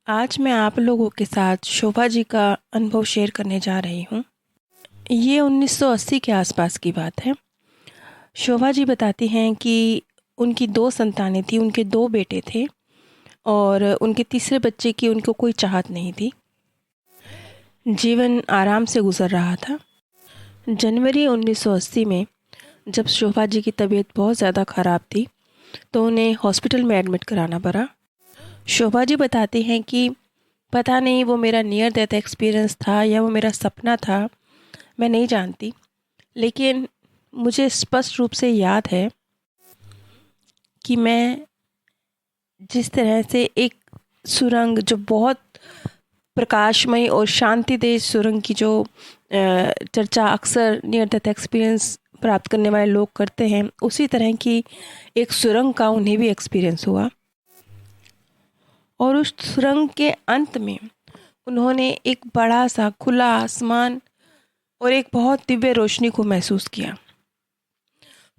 आज मैं आप लोगों के साथ शोभा जी का अनुभव शेयर करने जा रही हूँ। ये 1980 के आसपास की बात है। शोभा जी बताती हैं कि उनकी 2 संतानें थीं, उनके 2 बेटे थे और उनके तीसरे बच्चे की उनको कोई चाहत नहीं थी। जीवन आराम से गुजर रहा था। जनवरी 1980 में जब शोभा जी की तबीयत बहुत ज़्यादा ख़राब थी तो उन्हें हॉस्पिटल में एडमिट कराना पड़ा। शोभा जी बताती हैं कि पता नहीं वो मेरा नियर डेथ एक्सपीरियंस था या वो मेरा सपना था, मैं नहीं जानती। लेकिन मुझे स्पष्ट रूप से याद है कि मैं जिस तरह से एक सुरंग जो बहुत प्रकाशमय और शांतिदेय सुरंग की जो चर्चा अक्सर नियर डेथ एक्सपीरियंस प्राप्त करने वाले लोग करते हैं, उसी तरह की एक सुरंग का उन्हें भी एक्सपीरियंस हुआ। और उस सुरंग के अंत में उन्होंने एक बड़ा सा खुला आसमान और एक बहुत दिव्य रोशनी को महसूस किया।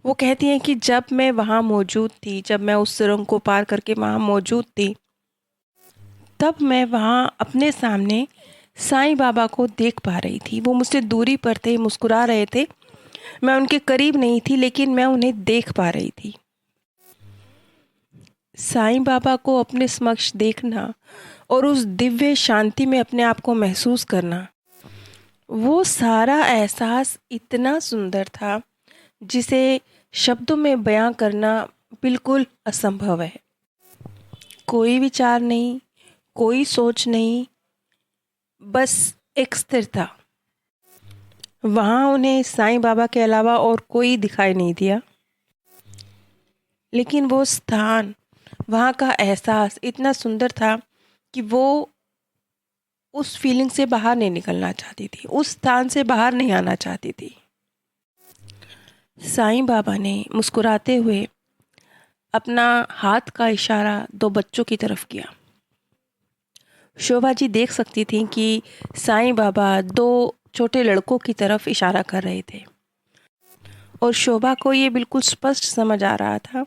वो कहती हैं कि जब मैं वहाँ मौजूद थी, जब मैं उस सुरंग को पार करके वहाँ मौजूद थी, तब मैं वहाँ अपने सामने साईं बाबा को देख पा रही थी। वो मुझसे दूरी पर थे, मुस्कुरा रहे थे। मैं उनके करीब नहीं थी, लेकिन मैं उन्हें देख पा रही थी। साईं बाबा को अपने समक्ष देखना और उस दिव्य शांति में अपने आप को महसूस करना, वो सारा एहसास इतना सुंदर था जिसे शब्दों में बयां करना बिल्कुल असंभव है। कोई विचार नहीं, कोई सोच नहीं, बस एक स्थिरता। वहाँ उन्हें साईं बाबा के अलावा और कोई दिखाई नहीं दिया, लेकिन वो स्थान, वहाँ का एहसास इतना सुंदर था कि वो उस फीलिंग से बाहर नहीं निकलना चाहती थी, उस स्थान से बाहर नहीं आना चाहती थी। साईं बाबा ने मुस्कुराते हुए अपना हाथ का इशारा 2 बच्चों की तरफ किया। शोभा जी देख सकती थीं कि साईं बाबा 2 छोटे लड़कों की तरफ इशारा कर रहे थे और शोभा को ये बिल्कुल स्पष्ट समझ आ रहा था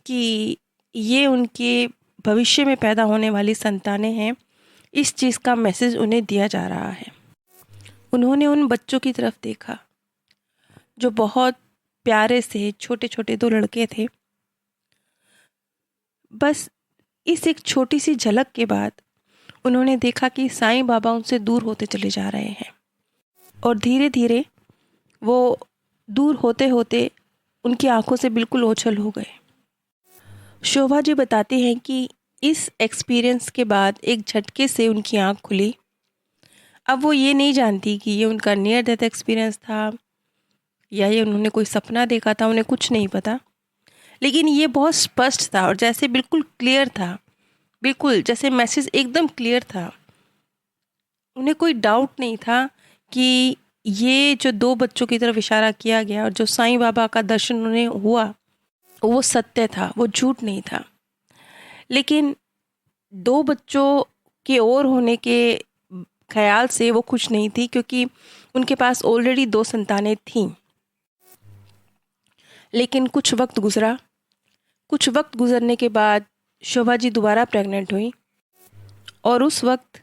कि ये उनके भविष्य में पैदा होने वाली संतानें हैं। इस चीज़ का मैसेज उन्हें दिया जा रहा है। उन्होंने उन बच्चों की तरफ देखा जो बहुत प्यारे से छोटे-छोटे 2 लड़के थे। बस इस एक छोटी सी झलक के बाद उन्होंने देखा कि साईं बाबा उनसे दूर होते चले जा रहे हैं और धीरे-धीरे वो दूर होते-होते उनकी आंखों से बिल्कुल ओझल हो गए। शोभा जी बताती हैं कि इस एक्सपीरियंस के बाद एक झटके से उनकी आंख खुली। अब वो ये नहीं जानती कि ये उनका नियर डेथ एक्सपीरियंस था या ये उन्होंने कोई सपना देखा था, उन्हें कुछ नहीं पता। लेकिन ये बहुत स्पष्ट था और जैसे बिल्कुल क्लियर था, बिल्कुल जैसे मैसेज एकदम क्लियर था। उन्हें कोई डाउट नहीं था कि ये जो 2 बच्चों की तरफ इशारा किया गया और जो साईं बाबा का दर्शन उन्हें हुआ, वो सत्य था, वो झूठ नहीं था। लेकिन 2 बच्चों के और होने के ख़्याल से वो खुश नहीं थी, क्योंकि उनके पास ऑलरेडी 2 संतानें थीं। लेकिन कुछ वक्त गुज़रा। कुछ वक्त गुज़रने के बाद शोभा जी दोबारा प्रेग्नेंट हुईं और उस वक्त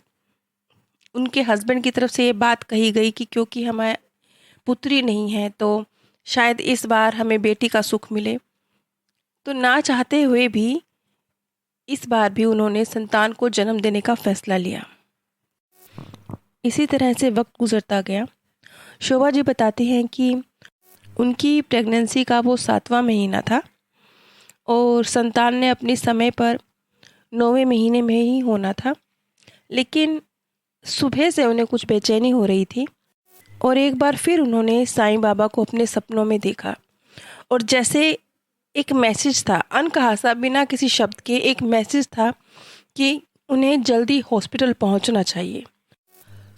उनके हस्बैंड की तरफ से ये बात कही गई कि क्योंकि हमें पुत्री नहीं है तो शायद इस बार हमें बेटी का सुख मिले। तो ना चाहते हुए भी इस बार भी उन्होंने संतान को जन्म देने का फैसला लिया। इसी तरह से वक्त गुजरता गया। शोभा जी बताती हैं कि उनकी प्रेगनेंसी का वो 7वां महीना था और संतान ने अपने समय पर 9वें महीने में ही होना था। लेकिन सुबह से उन्हें कुछ बेचैनी हो रही थी और एक बार फिर उन्होंने साईं बाबा को अपने सपनों में देखा और जैसे एक मैसेज था, अनकहा सा, बिना किसी शब्द के एक मैसेज था कि उन्हें जल्दी हॉस्पिटल पहुंचना चाहिए।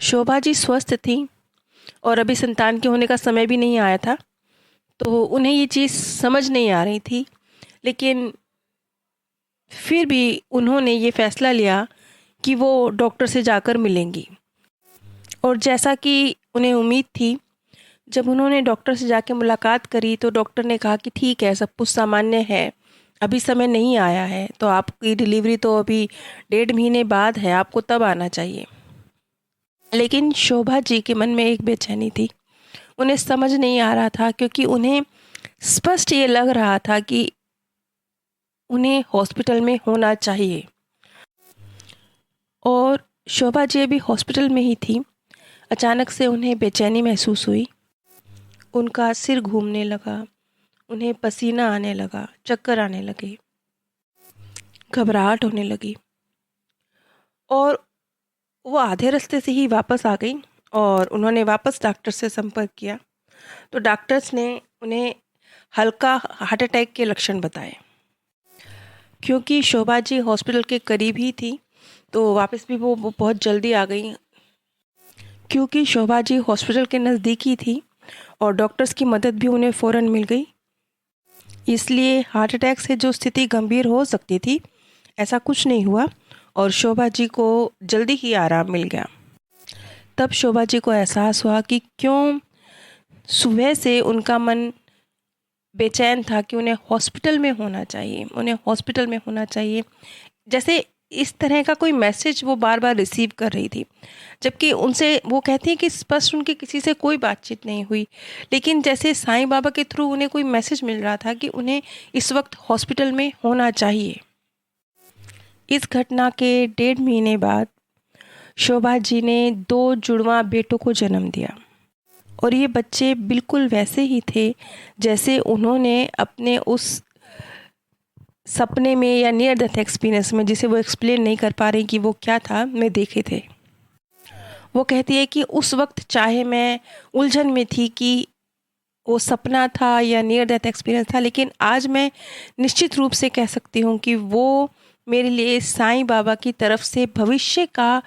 शोभा जी स्वस्थ थीं और अभी संतान के होने का समय भी नहीं आया था, तो उन्हें ये चीज़ समझ नहीं आ रही थी। लेकिन फिर भी उन्होंने ये फ़ैसला लिया कि वो डॉक्टर से जाकर मिलेंगी और जैसा कि उन्हें उम्मीद थी, जब उन्होंने डॉक्टर से जाके मुलाकात करी तो डॉक्टर ने कहा कि ठीक है, सब कुछ सामान्य है, अभी समय नहीं आया है, तो आपकी डिलीवरी तो अभी 1.5 महीने बाद है, आपको तब आना चाहिए। लेकिन शोभा जी के मन में एक बेचैनी थी। उन्हें समझ नहीं आ रहा था, क्योंकि उन्हें स्पष्ट ये लग रहा था कि उन्हें हॉस्पिटल में होना चाहिए, और शोभा जी अभी हॉस्पिटल में ही थी। अचानक से उन्हें बेचैनी महसूस हुई। उनका सिर घूमने लगा, उन्हें पसीना आने लगा, चक्कर आने लगे, घबराहट होने लगी, और वो आधे रास्ते से ही वापस आ गई। और उन्होंने वापस डॉक्टर से संपर्क किया, तो डॉक्टर्स ने उन्हें हल्का हार्ट अटैक के लक्षण बताए। क्योंकि शोभा जी हॉस्पिटल के करीब ही थी, तो वापस भी वो बहुत जल्दी आ गई। क्योंकि शोभा जी हॉस्पिटल के नज़दीक ही थी और डॉक्टर्स की मदद भी उन्हें फ़ौरन मिल गई, इसलिए हार्ट अटैक से जो स्थिति गंभीर हो सकती थी, ऐसा कुछ नहीं हुआ और शोभा जी को जल्दी ही आराम मिल गया। तब शोभा जी को एहसास हुआ कि क्यों सुबह से उनका मन बेचैन था कि उन्हें हॉस्पिटल में होना चाहिए, उन्हें हॉस्पिटल में होना चाहिए। जैसे इस तरह का कोई मैसेज वो बार बार रिसीव कर रही थी, जबकि उनसे वो कहती हैं कि स्पष्ट उनकी किसी से कोई बातचीत नहीं हुई, लेकिन जैसे साईं बाबा के थ्रू उन्हें कोई मैसेज मिल रहा था कि उन्हें इस वक्त हॉस्पिटल में होना चाहिए। इस घटना के 1.5 महीने बाद शोभा जी ने 2 जुड़वा बेटों को जन्म दिया, और ये बच्चे बिल्कुल वैसे ही थे जैसे उन्होंने अपने उस सपने में या नियर डेथ एक्सपीरियंस में, जिसे वो एक्सप्लेन नहीं कर पा रही कि वो क्या था, मैं देखे थे। वो कहती है कि उस वक्त चाहे मैं उलझन में थी कि वो सपना था या नियर डेथ एक्सपीरियंस था, लेकिन आज मैं निश्चित रूप से कह सकती हूँ कि वो मेरे लिए साईं बाबा की तरफ से भविष्य का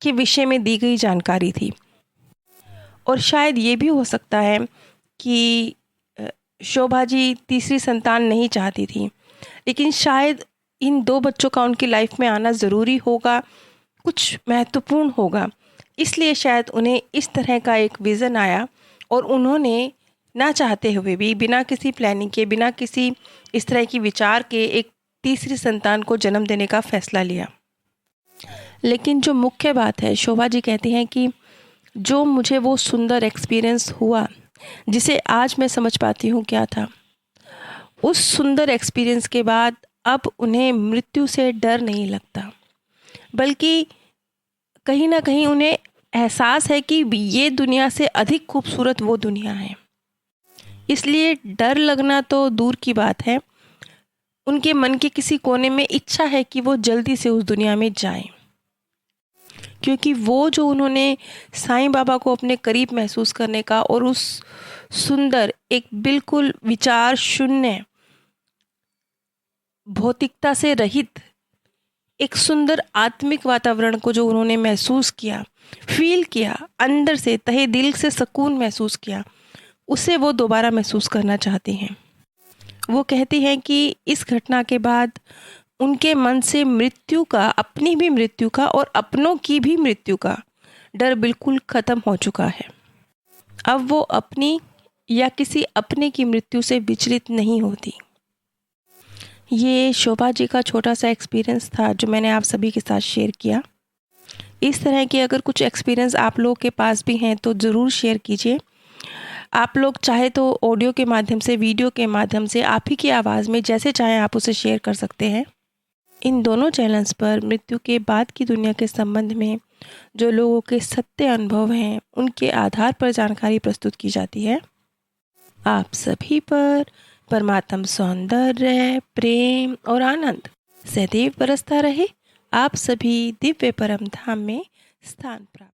के विषय में दी गई जानकारी थी। और शायद ये भी हो सकता है कि शोभा जी तीसरी संतान नहीं चाहती थी, लेकिन शायद इन 2 बच्चों का उनकी लाइफ में आना ज़रूरी होगा, कुछ महत्वपूर्ण होगा, इसलिए शायद उन्हें इस तरह का एक विज़न आया और उन्होंने ना चाहते हुए भी, बिना किसी प्लानिंग के, बिना किसी इस तरह की विचार के, एक तीसरी संतान को जन्म देने का फैसला लिया। लेकिन जो मुख्य बात है, शोभा जी कहती हैं कि जो मुझे वो सुंदर एक्सपीरियंस हुआ, जिसे आज मैं समझ पाती हूँ क्या था, उस सुंदर एक्सपीरियंस के बाद अब उन्हें मृत्यु से डर नहीं लगता, बल्कि कहीं ना कहीं उन्हें एहसास है कि ये दुनिया से अधिक खूबसूरत वो दुनिया है। इसलिए डर लगना तो दूर की बात है, उनके मन के किसी कोने में इच्छा है कि वो जल्दी से उस दुनिया में जाएं, क्योंकि वो जो उन्होंने साईं बाबा को अपने करीब महसूस करने का और उस सुंदर, एक बिल्कुल विचार शून्य, भौतिकता से रहित एक सुंदर आत्मिक वातावरण को जो उन्होंने महसूस किया, फील किया, अंदर से तहे दिल से सुकून महसूस किया, उसे वो दोबारा महसूस करना चाहती हैं। वो कहती हैं कि इस घटना के बाद उनके मन से मृत्यु का, अपनी भी मृत्यु का और अपनों की भी मृत्यु का डर बिल्कुल ख़त्म हो चुका है। अब वो अपनी या किसी अपने की मृत्यु से विचलित नहीं होती। ये शोभा जी का छोटा सा एक्सपीरियंस था जो मैंने आप सभी के साथ शेयर किया। इस तरह के अगर कुछ एक्सपीरियंस आप लोगों के पास भी हैं तो ज़रूर शेयर कीजिए। आप लोग चाहे तो ऑडियो के माध्यम से, वीडियो के माध्यम से, आप ही की आवाज़ में, जैसे चाहें आप उसे शेयर कर सकते हैं। इन दोनों चैनल्स पर मृत्यु के बाद की दुनिया के संबंध में जो लोगों के सत्य अनुभव हैं, उनके आधार पर जानकारी प्रस्तुत की जाती है। आप सभी पर परमात्म सौंदर्य, प्रेम और आनंद सदैव बरसता रहे। आप सभी दिव्य परम धाम में स्थान प्राप्त